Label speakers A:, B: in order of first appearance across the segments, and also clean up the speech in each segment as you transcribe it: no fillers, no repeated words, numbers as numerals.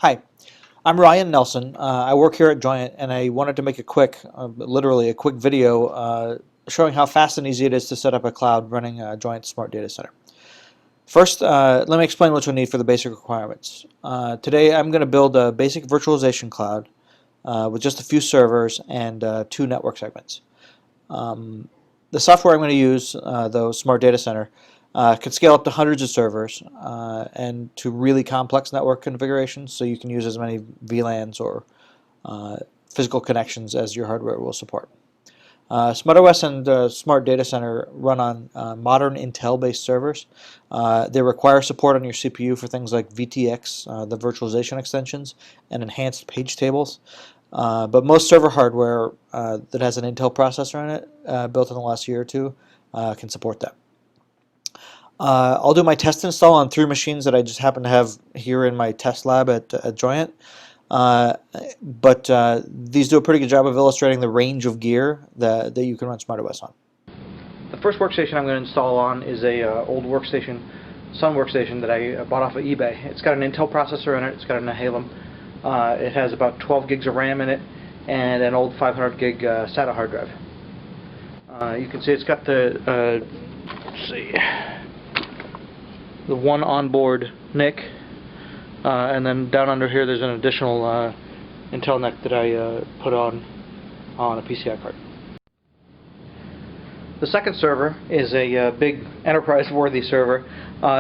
A: Hi, I'm Ryan Nelson. I work here at Joyent, and I wanted to make a quick, literally a quick video showing how fast and easy it is to set up a cloud running a Joyent Smart Data Center. First, let me explain what you'll need for the basic requirements. Today, I'm going to build a basic virtualization cloud with just a few servers and two network segments. The software I'm going to use, though, Smart Data Center, can scale up to hundreds of servers and to really complex network configurations, so you can use as many VLANs or physical connections as your hardware will support. SmartOS and Smart Data Center run on modern Intel-based servers. They require support on your CPU for things like VTX, the virtualization extensions, and enhanced page tables. But most server hardware that has an Intel processor in it, built in the last year or two, can support that. I'll do my test install on 3 machines that I just happen to have here in my test lab at Joyent. But these do a pretty good job of illustrating the range of gear that you can run SmartOS on. The first workstation I'm going to install on is a old workstation, Sun workstation that I bought off of eBay. It's got an Intel processor in it. It's got an Nehalem. It has about 12 gigs of RAM in it and an old 500 gig SATA hard drive. You can see it's got the let's see, the one onboard NIC, and then down under here there's an additional Intel NIC that I put on a PCI card. The second server is a big enterprise-worthy server.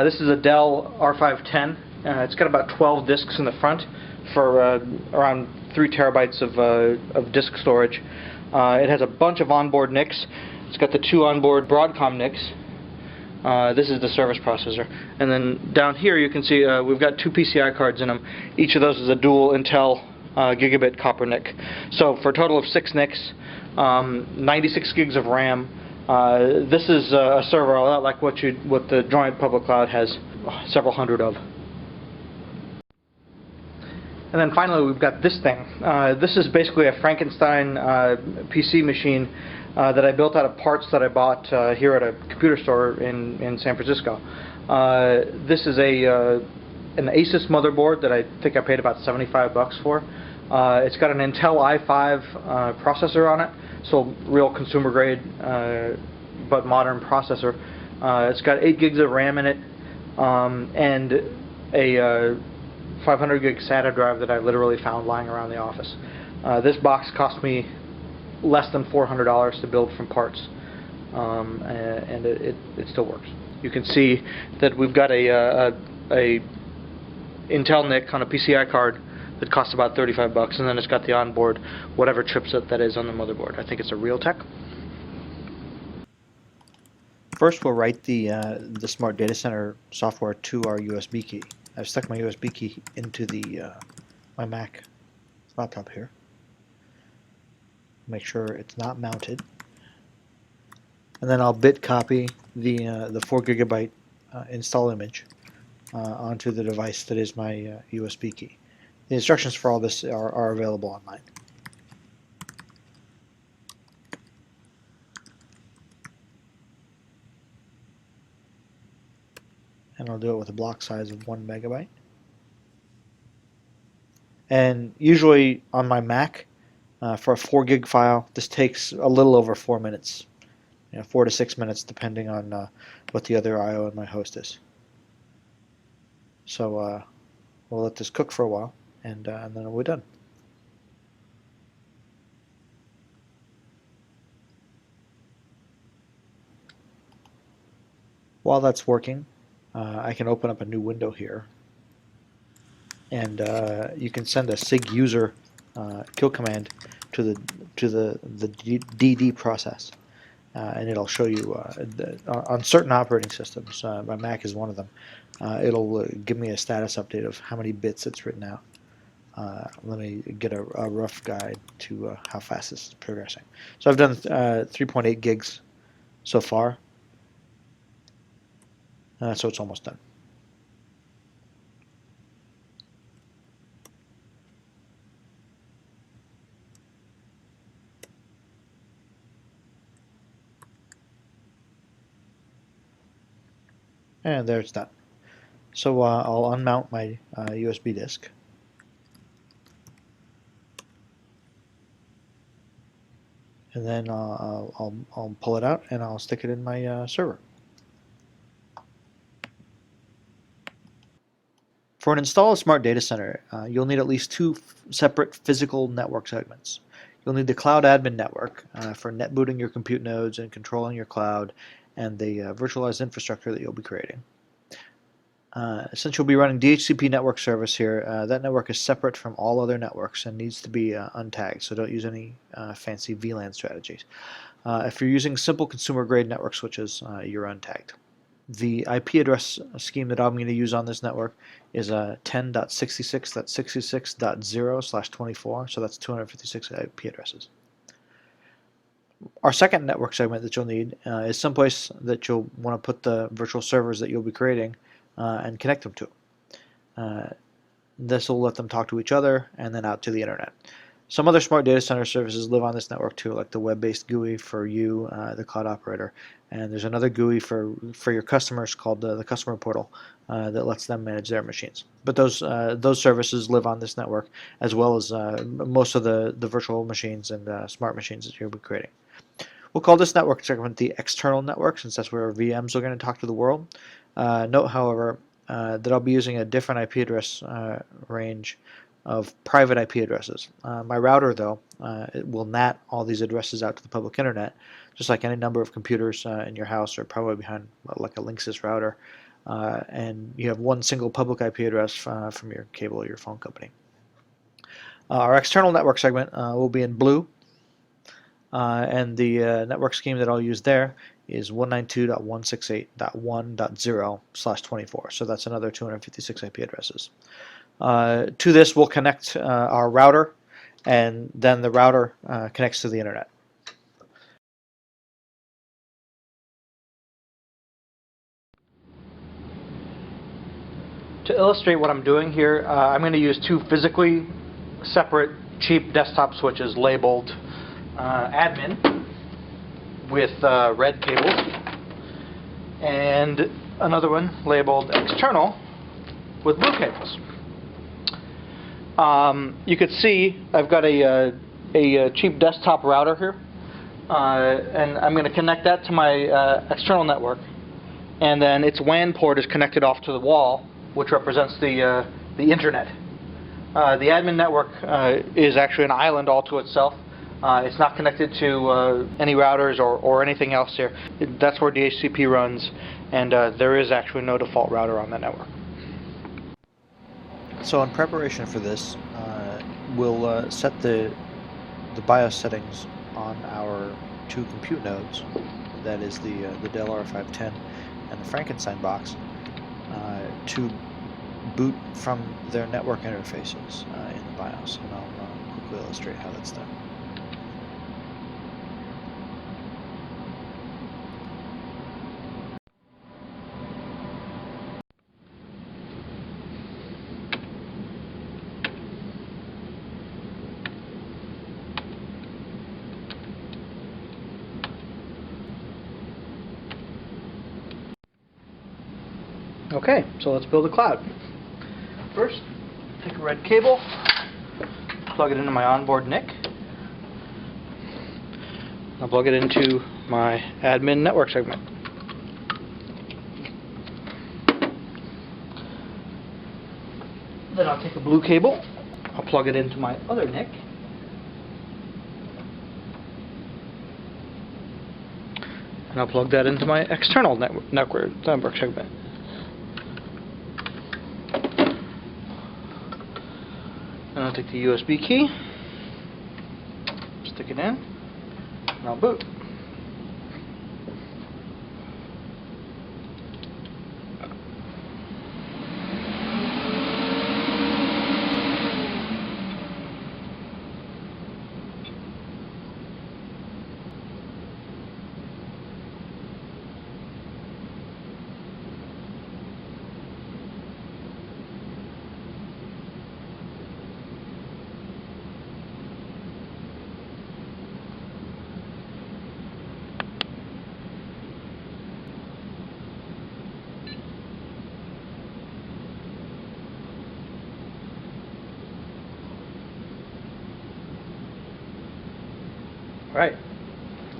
A: This is a Dell R510. It's got about 12 disks in the front for around 3 terabytes of disk storage. It has a bunch of onboard NICs. It's got the 2 onboard Broadcom NICs. This is the service processor. And then down here you can see we've got 2 PCI cards in them. Each of those is a dual Intel gigabit copper NIC. So for a total of 6 NICs, 96 gigs of RAM. This is a server a lot like what the Joyent public cloud has several hundred of. And then finally we've got this thing. This is basically a Frankenstein PC machine that I built out of parts that I bought here at a computer store in San Francisco. This is an Asus motherboard that I think I paid about $75 for. It's got an Intel i5 processor on it, so real consumer grade but modern processor. It's got 8 gigs of RAM in it and a 500 gig SATA drive that I literally found lying around the office. This box cost me less than $400 to build from parts, and it still works. You can see that we've got a Intel NIC on a PCI card that costs about $35, and then it's got the onboard whatever chipset that is on the motherboard. I think it's a Realtek. First, we'll write the Smart Data Center software to our USB key. I've stuck my USB key into the my Mac laptop here. Make sure it's not mounted, and then I'll bit copy the 4 gigabyte install image onto the device that is my USB key. The instructions for all this are available online. And I'll do it with a block size of 1 megabyte. And usually on my Mac, for a 4 gig file, this takes a little over 4 minutes, 4 to 6 minutes, depending on what the other I/O in my host is. So we'll let this cook for a while, and then we're done. While that's working, I can open up a new window here, and you can send a sig user kill command to the DD process, and it'll show you on certain operating systems. My Mac is one of them. It'll give me a status update of how many bits it's written out. Let me get a rough guide to how fast this is progressing. So I've done 3.8 gigs so far. So it's almost done. And there it's done. So I'll unmount my USB disk. and then I'll pull it out and I'll stick it in my server. For an install of Smart Data Center, you'll need at least two separate physical network segments. You'll need the Cloud Admin Network for net booting your compute nodes and controlling your cloud and the virtualized infrastructure that you'll be creating. Since you'll be running DHCP network service here, that network is separate from all other networks and needs to be untagged, so don't use any fancy VLAN strategies. If you're using simple consumer-grade network switches, you're untagged. The IP address scheme that I'm going to use on this network is 10.66.66.0/24, so that's 256 IP addresses. Our second network segment that you'll need is someplace that you'll want to put the virtual servers that you'll be creating and connect them to. This will let them talk to each other and then out to the internet. Some other Smart Data Center services live on this network too, like the web-based GUI for you, the cloud operator, and there's another GUI for your customers called the customer portal that lets them manage their machines. But those services live on this network, as well as most of the virtual machines and smart machines that you'll be creating. We'll call this network segment the external network, since that's where our VMs are going to talk to the world. Note, however, that I'll be using a different IP address range of private IP addresses. My router, though, it will NAT all these addresses out to the public internet, just like any number of computers in your house, or probably behind like a Linksys router. And you have one single public IP address from your cable or your phone company. Our external network segment will be in blue, and the network scheme that I'll use there is 192.168.1.0/24. So that's another 256 IP addresses. To this, we'll connect our router, and then the router connects to the internet. To illustrate what I'm doing here, I'm going to use two physically separate cheap desktop switches labeled admin with red cables, and another one labeled external with blue cables. You could see I've got a cheap desktop router here, and I'm going to connect that to my external network, and then its WAN port is connected off to the wall, which represents the internet. The admin network is actually an island all to itself. It's not connected to any routers or anything else here. That's where DHCP runs, and there is actually no default router on that network. So in preparation for this, we'll set the BIOS settings on our two compute nodes, that is the Dell R510 and the Frankenstein box, to boot from their network interfaces in the BIOS, and I'll quickly illustrate how that's done. Okay, so let's build a cloud. First, take a red cable, plug it into my onboard NIC. I'll plug it into my admin network segment. Then I'll take a blue cable, I'll plug it into my other NIC. And I'll plug that into my external network segment. And I'll take the USB key, stick it in, and I'll boot. Right.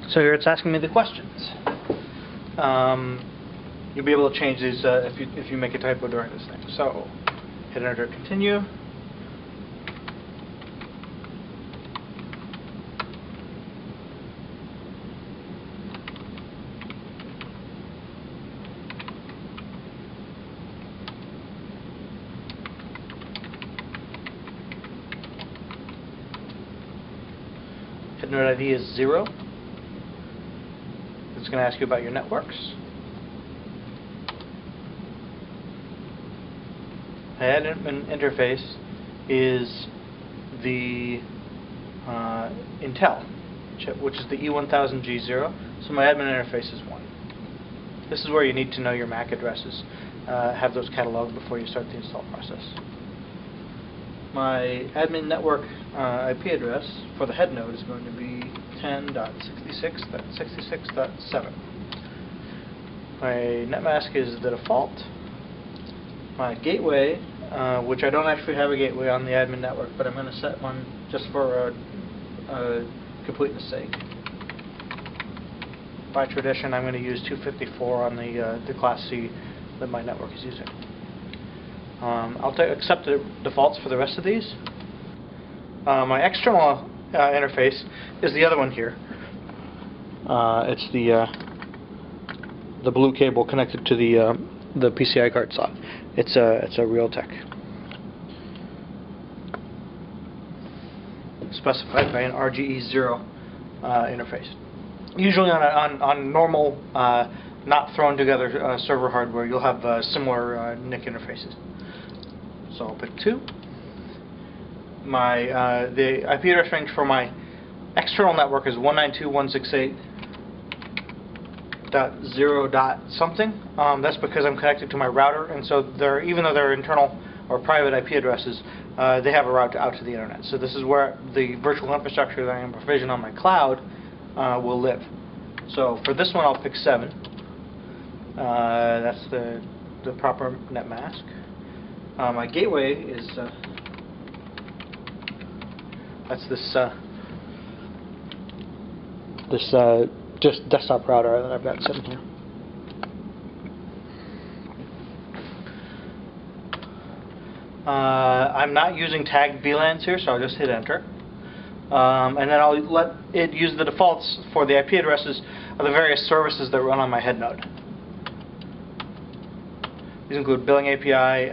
A: So here it's asking me the questions. You'll be able to change these if you make a typo during this thing. So hit enter, continue. Hit node ID is 0. It's going to ask you about your networks. My admin interface is the Intel chip, which is the E1000G0. So my admin interface is 1. This is where you need to know your MAC addresses. Have those cataloged before you start the install process. My admin network IP address for the head node is going to be 10.66.66.7. My netmask is the default. My gateway, which I don't actually have a gateway on the admin network, but I'm going to set one just for completeness sake. By tradition, I'm going to use 254 on the class C that my network is using. I'll accept the defaults for the rest of these. My external interface is the other one here. It's the blue cable connected to the PCI card slot. It's a Realtek, specified by an RGE0 interface. Usually on normal, not thrown together server hardware, you'll have similar NIC interfaces. So I'll pick 2. The IP address range for my external network is 192.168.0. something. That's because I'm connected to my router, and so even though they're internal or private IP addresses, they have a route out to the internet. So this is where the virtual infrastructure that I am provisioned on my cloud will live. So for this one, I'll pick 7. That's the proper net mask. My gateway is that's this just desktop router that I've got sitting here. I'm not using tagged VLANs here, so I'll just hit enter. And then I'll let it use the defaults for the IP addresses of the various services that run on my head node. These include billing API,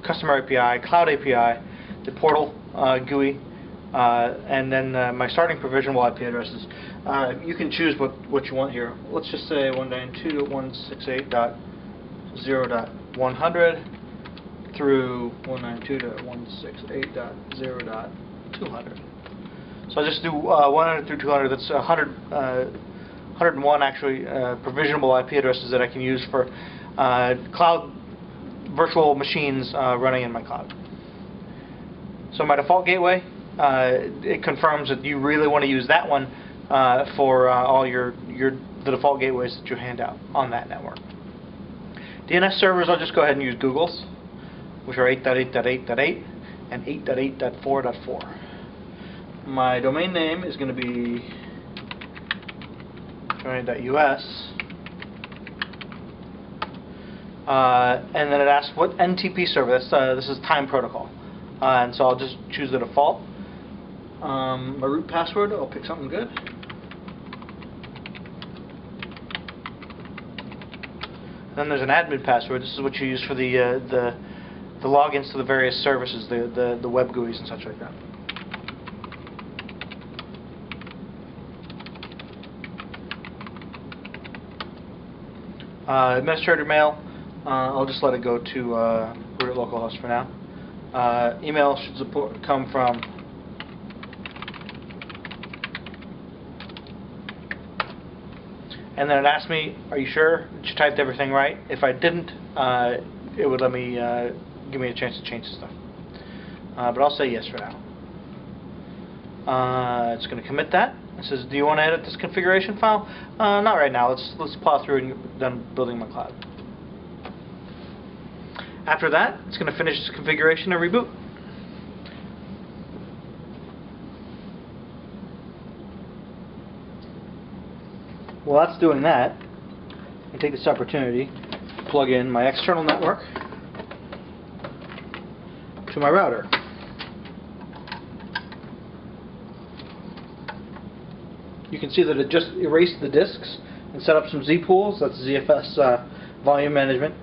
A: customer API, cloud API, the portal GUI, and then my starting provisional IP addresses. You can choose what you want here. Let's just say 192.168.0.100 through 192.168.0.200. So I'll just do 100 through 200. That's 101 actually provisionable IP addresses that I can use for cloud virtual machines running in my cloud. So my default gateway, it confirms that you really want to use that one for all the default gateways that you hand out on that network. DNS servers, I'll just go ahead and use Google's, which are 8.8.8.8 and 8.8.4.4. My domain name is going to be joint.us. And then it asks what NTP server. This is time protocol, and so I'll just choose the default. My root password, I'll pick something good. Then there's an admin password. This is what you use for the logins to the various services, the web GUIs and such like that. Administrator mail. I'll just let it go to root at localhost for now. Email should come from and then it asked me, are you sure that you typed everything right? If I didn't, it would let me give me a chance to change the stuff. But I'll say yes for now. It's going to commit that. It says, do you want to edit this configuration file? Not right now. Let's plow through and get done building my cloud. After that, it's going to finish its configuration and reboot. While that's doing that, I take this opportunity to plug in my external network to my router. You can see that it just erased the disks and set up some Z pools. That's ZFS volume management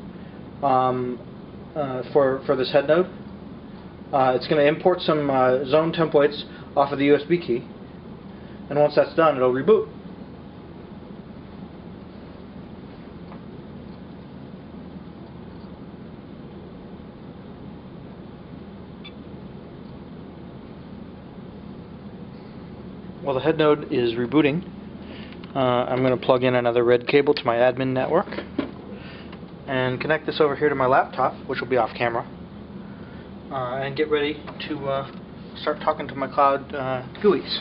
A: for this head node. It's going to import some zone templates off of the USB key, and once that's done, it'll reboot. While the head node is rebooting, I'm going to plug in another red cable to my admin network and connect this over here to my laptop, which will be off camera, and get ready to start talking to my cloud GUIs.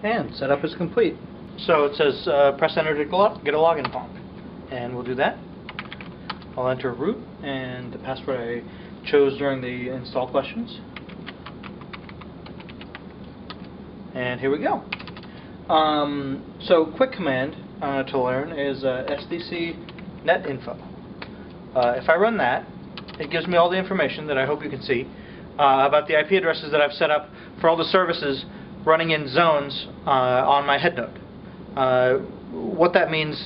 A: And setup is complete. So it says press enter to get a login prompt, and we'll do that. I'll enter root and the password I chose during the install questions, and here we go. So quick command to learn is SDC net info. If I run that, it gives me all the information that I hope you can see about the IP addresses that I've set up for all the services running in zones on my head node. What that means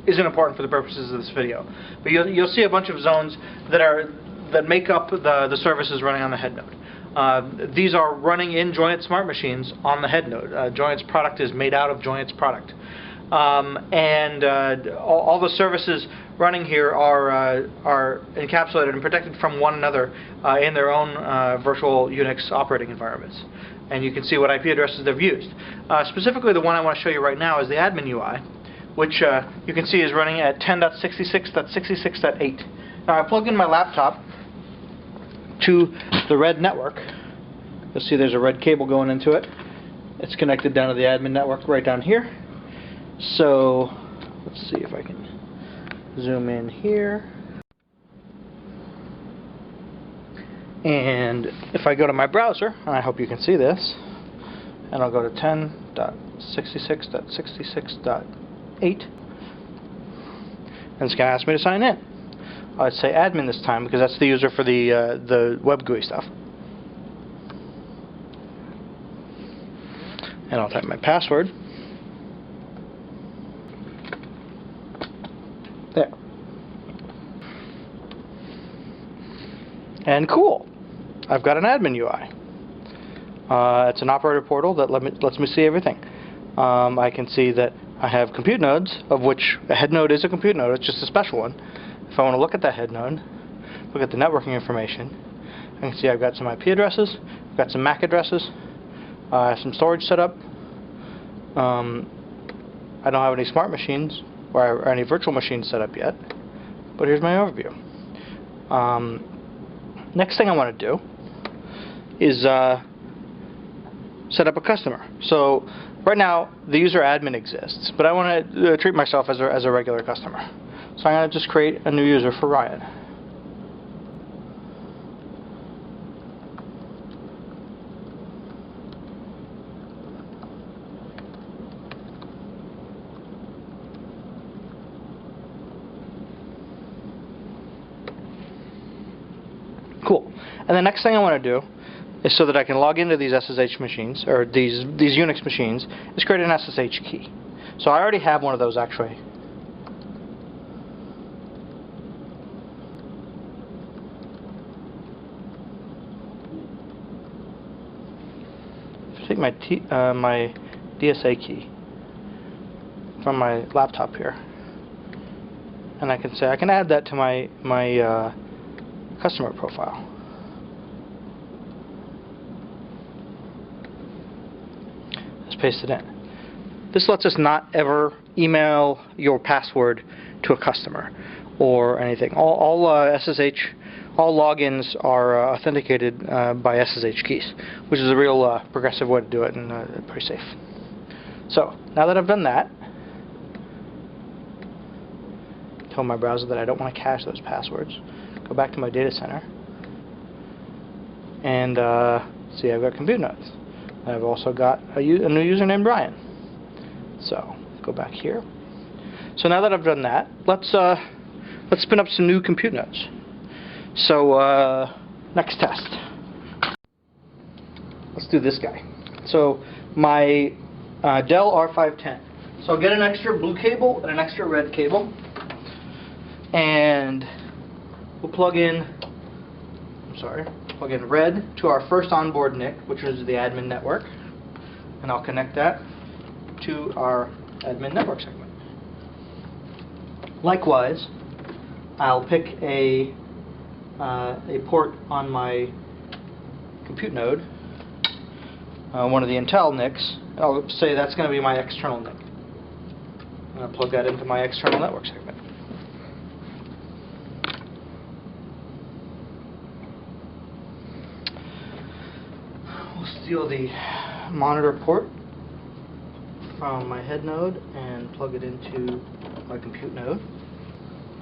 A: isn't important for the purposes of this video, but you'll see a bunch of zones that make up the services running on the head node. These are running in Joyent smart machines on the head node. Joyent's product is made out of Joyent's product, and all the services running here are encapsulated and protected from one another in their own virtual Unix operating environments. And you can see what IP addresses they've used. Specifically, the one I want to show you right now is the admin UI, which you can see is running at 10.66.66.8. Now I plugged in my laptop to the red network. You'll see there's a red cable going into it. It's connected down to the admin network right down here. So let's see if I can zoom in here. And if I go to my browser, and I hope you can see this, and I'll go to 10.66.66.8, and it's going to ask me to sign in. I'd say admin this time because that's the user for the web GUI stuff. And I'll type my password. There. And cool. I've got an admin UI. It's an operator portal that lets me see everything. I can see that I have compute nodes, of which a head node is a compute node. It's just a special one. If I want to look at that head node, look at the networking information, I can see I've got some IP addresses, I've got some MAC addresses, I have some storage set up. I don't have any smart machines or any virtual machines set up yet, but here's my overview. Next thing I want to do is set up a customer. So right now the user admin exists, but I want to treat myself as a regular customer. So I'm going to just create a new user for Ryan. Cool. And the next thing I want to do
B: is so that I can log into these SSH machines, or these Unix machines, is create an SSH key. So I already have one of those actually. Take my my DSA key from my laptop here, and I can say I can add that to my customer profile. Let's paste it in. This lets us not ever email your password to a customer or anything. All logins are authenticated by SSH keys, which is a real progressive way to do it, and pretty safe. So now that I've done that, tell my browser that I don't want to cache those passwords. Go back to my data center, and see, I've got compute nodes. I've also got a new user named Brian. So go back here. So now that I've done that, let's spin up some new compute nodes. So next test. Let's do this guy. So my Dell R510. So I'll get an extra blue cable and an extra red cable, and we'll plug in red to our first onboard NIC, which is the admin network, and I'll connect that to our admin network segment. Likewise, I'll pick a port on my compute node, one of the Intel NICs, and I'll say that's going to be my external NIC. I'm going to plug that into my external network segment. We'll steal the monitor port from my head node and plug it into my compute node.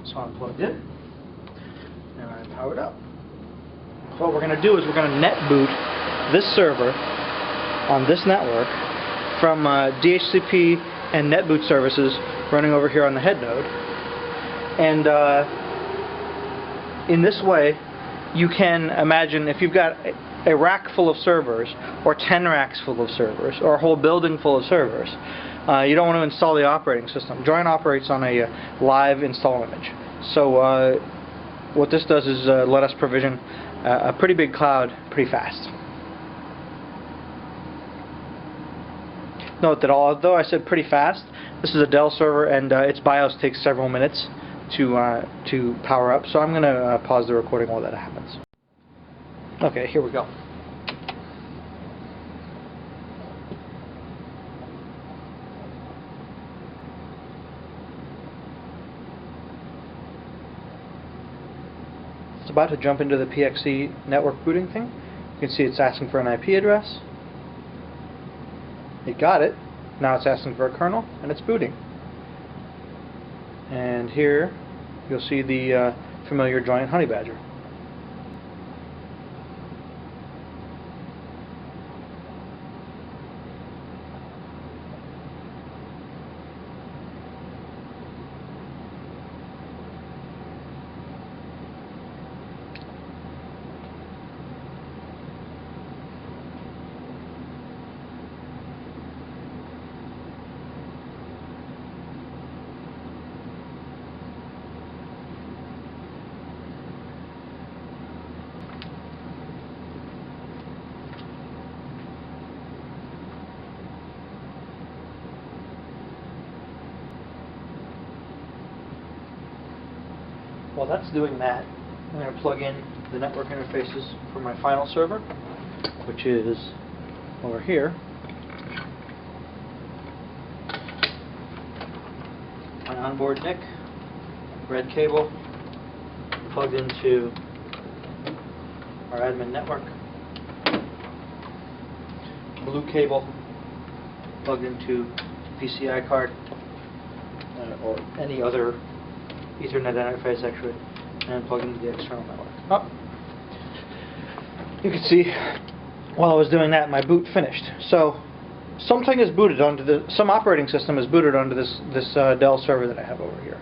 B: So I'm plugged in, and I'm powered up. So what we're going to do is we're going to net boot this server on this network from DHCP and netboot services running over here on the head node. And in this way, you can imagine if you've got a rack full of servers, or 10 racks full of servers, or a whole building full of servers, you don't want to install the operating system. Joint operates on a live install image. So what this does is let us provision a pretty big cloud pretty fast. Note that although I said pretty fast, this is a Dell server, and its BIOS takes several minutes to power up. So I'm going to pause the recording while that happens. Okay, here we go. It's about to jump into the PXE network booting thing. You can see it's asking for an IP address. It got it. Now it's asking for a kernel, and it's booting. And here you'll see the familiar Giant Honey Badger. While that's doing that, I'm going to plug in the network interfaces for my final server, which is over here. My onboard NIC, red cable, plugged into our admin network, blue cable, plugged into PCI card, or any other Ethernet interface actually, and plug into the external network. Oh. You can see while I was doing that, my boot finished. So something is booted onto some operating system is booted onto this Dell server that I have over here.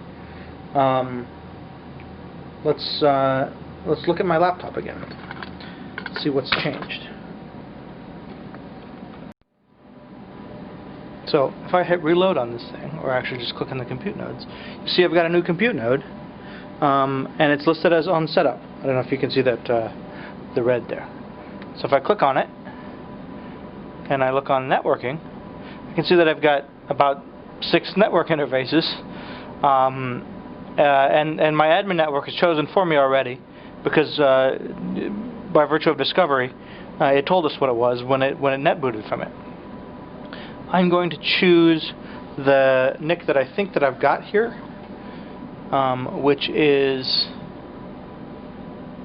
B: Let's look at my laptop again. See what's changed. So if I hit reload on this thing, or actually just click on the compute nodes, you see I've got a new compute node, and it's listed as on setup. I don't know if you can see that the red there. So if I click on it and I look on networking, I can see that I've got about 6 network interfaces, and my admin network is chosen for me already because by virtue of discovery, it told us what it was when it net booted from it. I'm going to choose the NIC that I think that I've got here, which is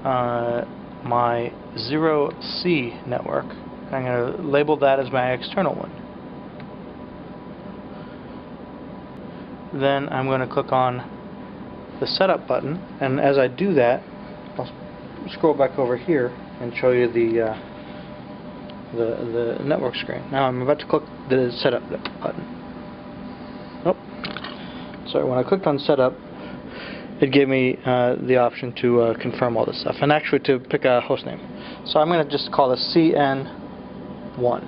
B: my 0C network. I'm going to label that as my external one. Then I'm going to click on the setup button, and as I do that, I'll scroll back over here and show you the network screen. Now I'm about to click the setup button. Oh, sorry. When I clicked on setup, it gave me the option to confirm all this stuff, and actually to pick a host name. So I'm going to just call this CN1.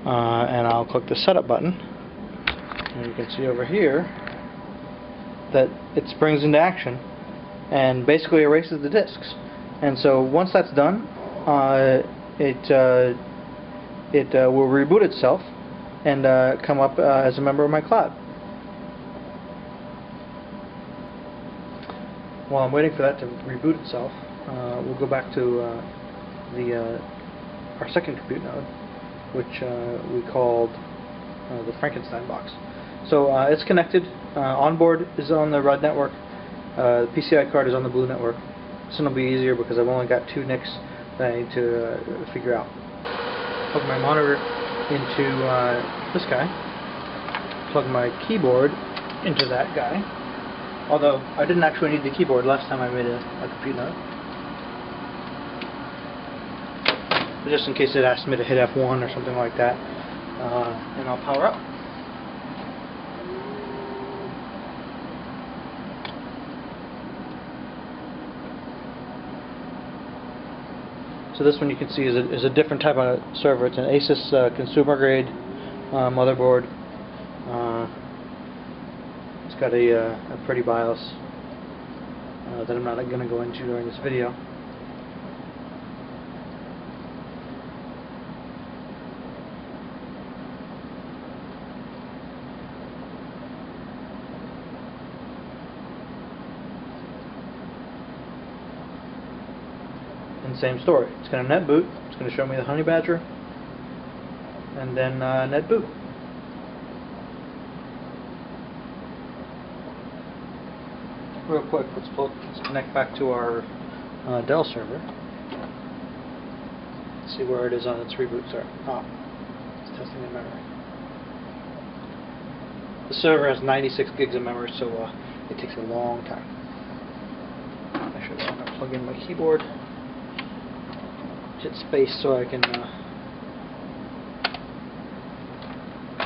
B: And I'll click the setup button, and you can see over here that it springs into action and basically erases the disks. And so once that's done, it will reboot itself and come up as a member of my cloud. While I'm waiting for that to reboot itself, we'll go back to our second compute node, which we called the Frankenstein box. So it's connected. Onboard is on the red network. The PCI card is on the blue network. This one will be easier because I've only got 2 NICs that I need to figure out. Plug my monitor into this guy. Plug my keyboard into that guy. Although I didn't actually need the keyboard last time I made a compute node. But just in case it asked me to hit F1 or something like that, and I'll power up. So this one you can see is a different type of server. It's an Asus consumer grade motherboard. It's got a pretty BIOS that I'm not going to go into during this video. And same story. It's going to net boot. It's going to show me the Honey Badger, and then net boot. Real quick, let's connect back to our Dell server. Let's see where it is on its reboot. Sorry. It's testing the memory. The server has 96 gigs of memory, so it takes a long time. Actually, I'm going to plug in my keyboard. Hit space so I can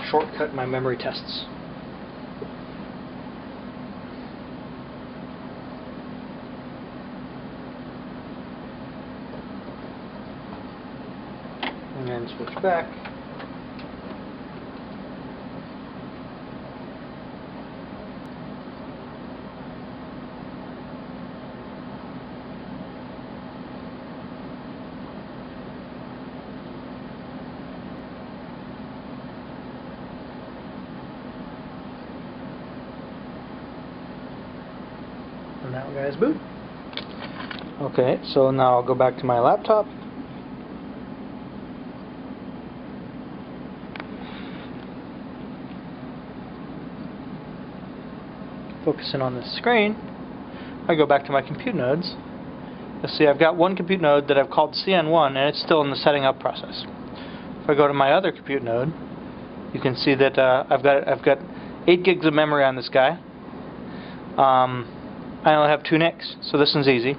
B: shortcut my memory tests. And then switch back. And that guy is boot. Okay, so now I'll go back to my laptop. Focusing on the screen, I go back to my compute nodes. You'll see I've got one compute node that I've called CN1, and it's still in the setting up process. If I go to my other compute node, you can see that I've got 8 gigs of memory on this guy. I only have 2 NICs, so this one's easy.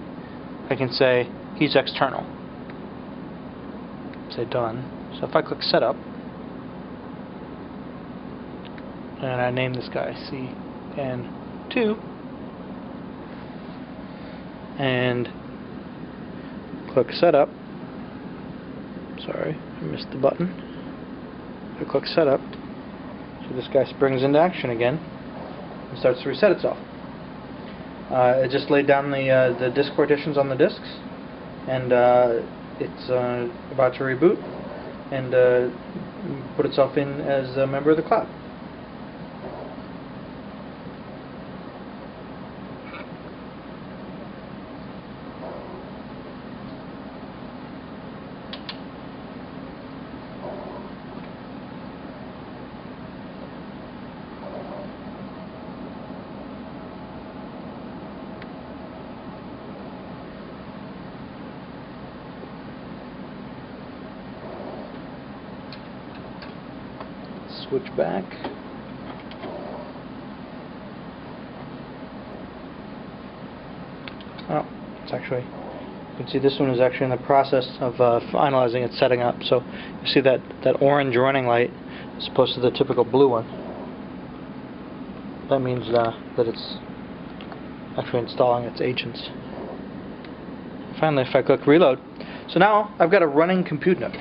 B: I can say he's external. Say done. So if I click setup, and I name this guy CN2, and click setup. So Sorry, I missed the button. I click setup, so this guy springs into action again and starts to reset itself. It just laid down the disk partitions on the disks, and it's about to reboot and put itself in as a member of the cloud. Switch back. Oh, it's actually, you can see this one is actually in the process of finalizing its setting up. So you see that orange running light as opposed to the typical blue one. That means that it's actually installing its agents. Finally, if I click reload, so now I've got a running compute node.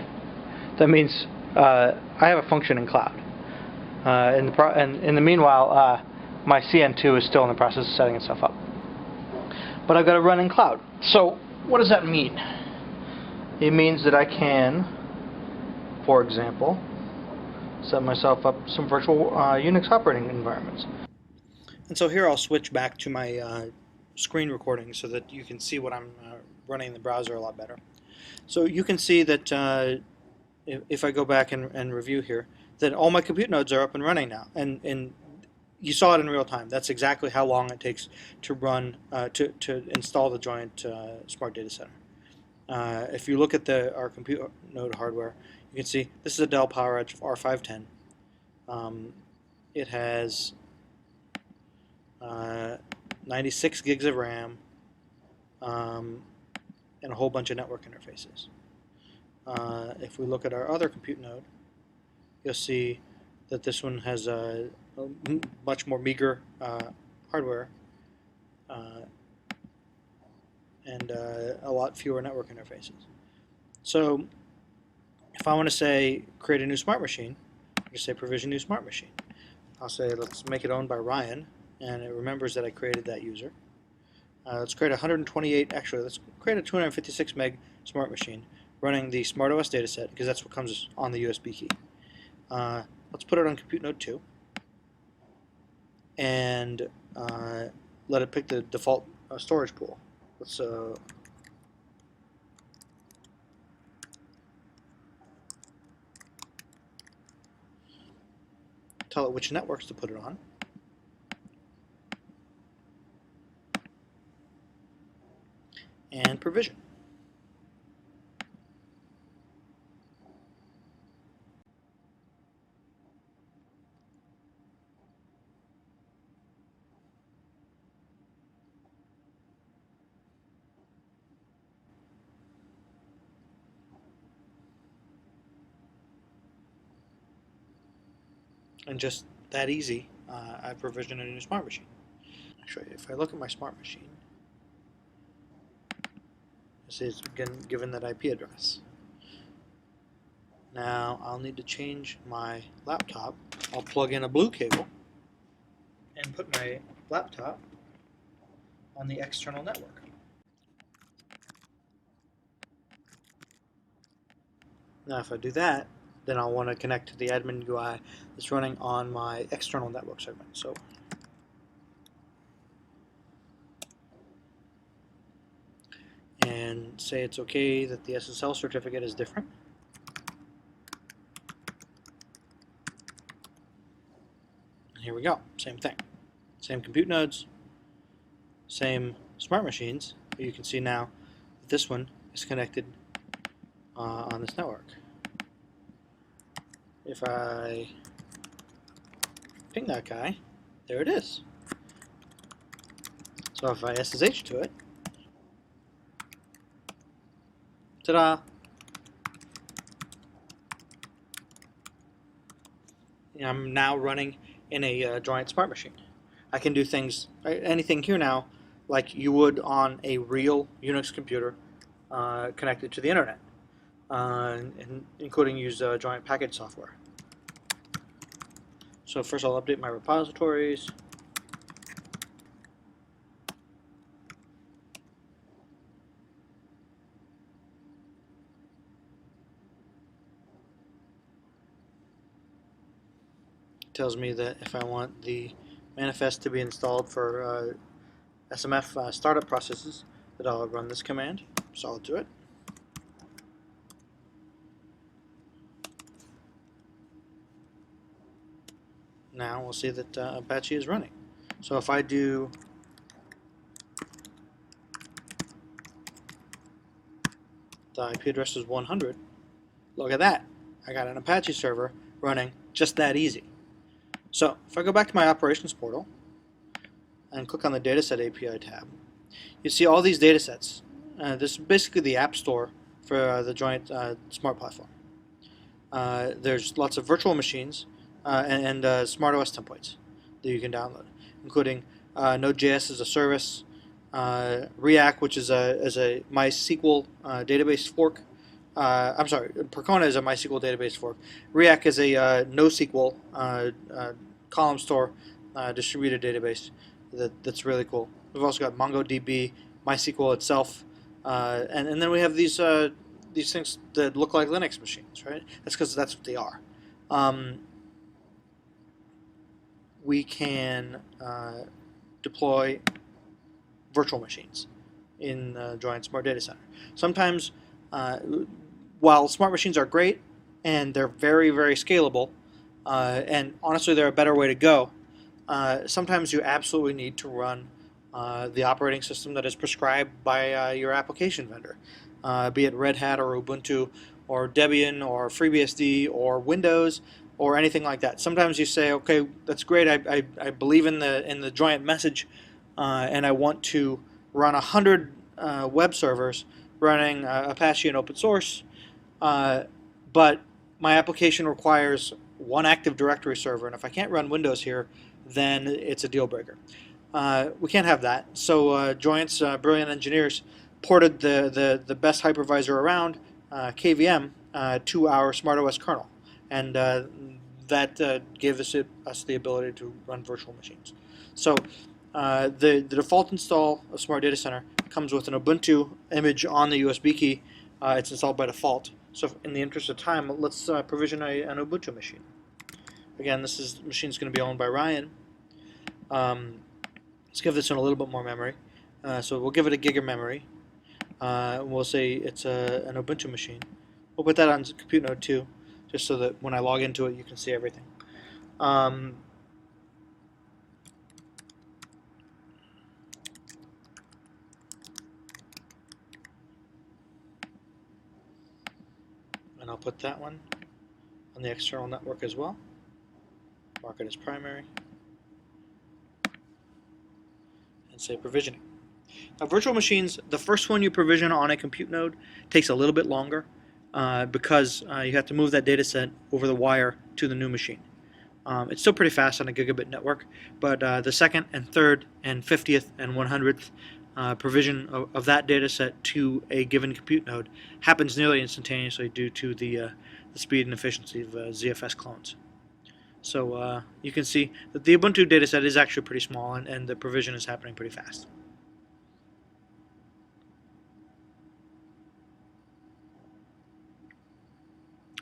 B: That means I have a functioning cloud. In the meanwhile, my CN2 is still in the process of setting itself up. But I've got a running cloud. So what does that mean? It means that I can, for example, set myself up some virtual Unix operating environments. And so here I'll switch back to my screen recording so that you can see what I'm running in the browser a lot better. So you can see that if I go back and review here, that all my compute nodes are up and running now, and you saw it in real time. That's exactly how long it takes to run to install the Joint Smart Data Center. If you look at our compute node hardware, you can see this is a Dell PowerEdge R510. It has 96 gigs of RAM and a whole bunch of network interfaces. If we look at our other compute node, you'll see that this one has a much more meager hardware and a lot fewer network interfaces. So if I want to say create a new smart machine, I just say provision new smart machine. I'll say let's make it owned by Ryan, and it remembers that I created that user. Let's create 128, actually let's create a 256 meg smart machine running the SmartOS dataset, because that's what comes on the USB key. Let's put it on compute node 2 and let it pick the default storage pool. Let's tell it which networks to put it on. And provision. And just that easy, I provisioned a new smart machine. Actually, if I look at my smart machine, this is again given that IP address. Now I'll need to change my laptop. I'll plug in a blue cable and put my laptop on the external network. Now if I do that, then I'll want to connect to the admin UI that's running on my external network segment. So and say it's okay that the SSL certificate is different. And here we go, same thing. Same compute nodes, same smart machines, but you can see now that this one is connected on this network. If I ping that guy, there it is. So if I SSH to it, ta-da! I'm now running in a Giant Smart Machine. I can do things, anything here now, like you would on a real Unix computer connected to the internet.
A: including use joint package software. So first I'll update my repositories. It tells me that if I want the manifest to be installed for SMF startup processes, that I'll run this command. So I'll do it. Now we'll see that Apache is running. So if I do the IP address is 100, look at that. I got an Apache server running just that easy. So if I go back to my operations portal and click on the Dataset API tab, you see all these datasets. This is basically the app store for the Joint Smart Platform. There's lots of virtual machines and SmartOS templates that you can download, including Node.js as a service, React, which is a MySQL database fork. I'm sorry, Percona is a MySQL database fork. React is a NoSQL column store distributed database that's really cool. We've also got MongoDB, MySQL itself, and then we have these things that look like Linux machines, right? That's because that's what they are. We can deploy virtual machines in Joint Smart Data Center. Sometimes, while smart machines are great and they're very, very scalable, and honestly they're a better way to go, sometimes you absolutely need to run the operating system that is prescribed by your application vendor, be it Red Hat or Ubuntu or Debian or FreeBSD or Windows or anything like that. Sometimes you say, okay, that's great. I believe in the joint message, and I want to run 100 web servers running Apache and open source, but my application requires one Active Directory server, and if I can't run Windows here, then it's a deal breaker. We can't have that. So Joint's brilliant engineers ported the best hypervisor around, KVM, to our SmartOS kernel, and that gave us the ability to run virtual machines. So the default install of Smart Data Center comes with an Ubuntu image on the USB key. It's installed by default. So in the interest of time, let's provision an Ubuntu machine. Again, this machine's going to be owned by Ryan. Let's give this one a little bit more memory. So we'll give it a gig of memory. We'll say it's an Ubuntu machine. We'll put that on compute node 2, just so that when I log into it, you can see everything. And I'll put that one on the external network as well. Mark it as primary. And say provisioning. Now, virtual machines, the first one you provision on a compute node takes a little bit longer because you have to move that data set over the wire to the new machine. It's still pretty fast on a gigabit network, but the second and third and 50th and 100th provision of that data set to a given compute node happens nearly instantaneously due to the speed and efficiency of ZFS clones. So you can see that the Ubuntu data set is actually pretty small, and the provision is happening pretty fast.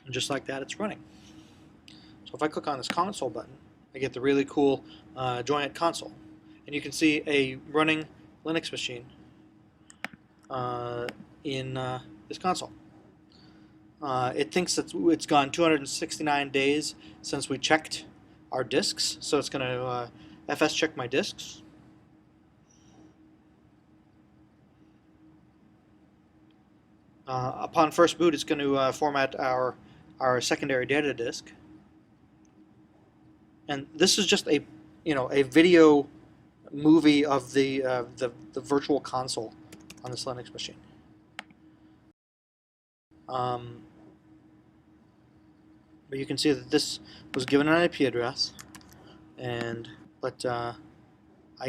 A: And just like that, it's running. So if I click on this console button, I get the really cool Joint console. And you can see a running Linux machine in this console. It thinks that it's gone 269 days since we checked our disks, so it's going to FS check my disks. Upon first boot, it's going to format our secondary data disk, and this is just a video movie of the virtual console on this Linux machine. But you can see that this was given an IP address, but I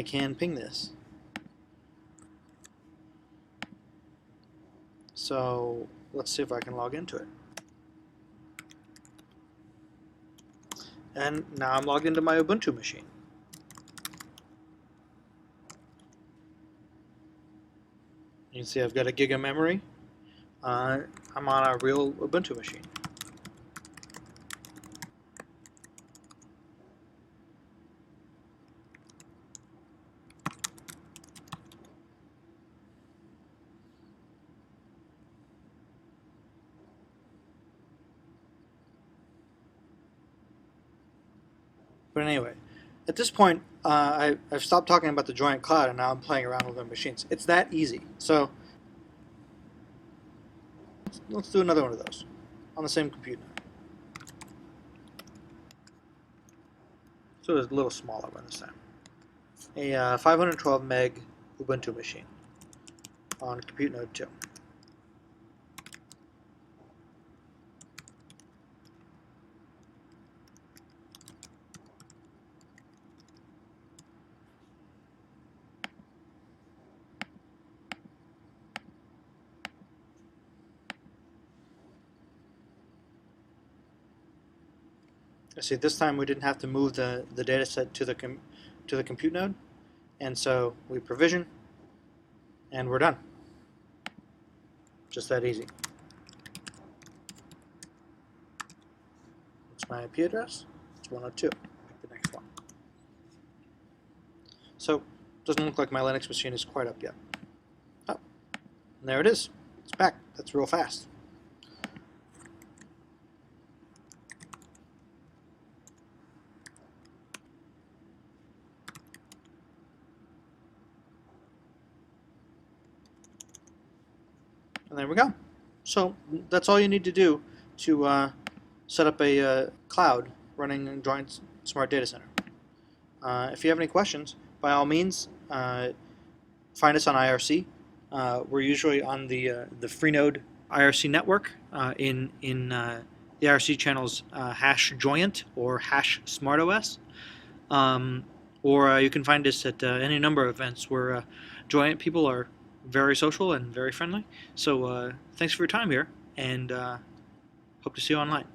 A: can ping this. So let's see if I can log into it. And now I'm logged into my Ubuntu machine. You can see I've got a gig of memory. I'm on a real Ubuntu machine. But anyway, at this point, I've stopped talking about the Joint Cloud and now I'm playing around with the machines. It's that easy. So let's do another one of those on the same computer. So it's a little smaller one this time. A 512 meg Ubuntu machine on compute node 2. See, this time we didn't have to move the data set to the compute node, and so we provision, and we're done. Just that easy. What's my IP address? It's 102, like the next one. So, doesn't look like my Linux machine is quite up yet. Oh, and there it is. It's back. That's real fast. And there we go. So that's all you need to do to set up a cloud running in Joint Smart Data Center. If you have any questions, by all means, find us on IRC. We're usually on the Freenode IRC network in the IRC channels #joint or #smartos. Or you can find us at any number of events where Joint people are very social and very friendly. So thanks for your time here, and hope to see you online.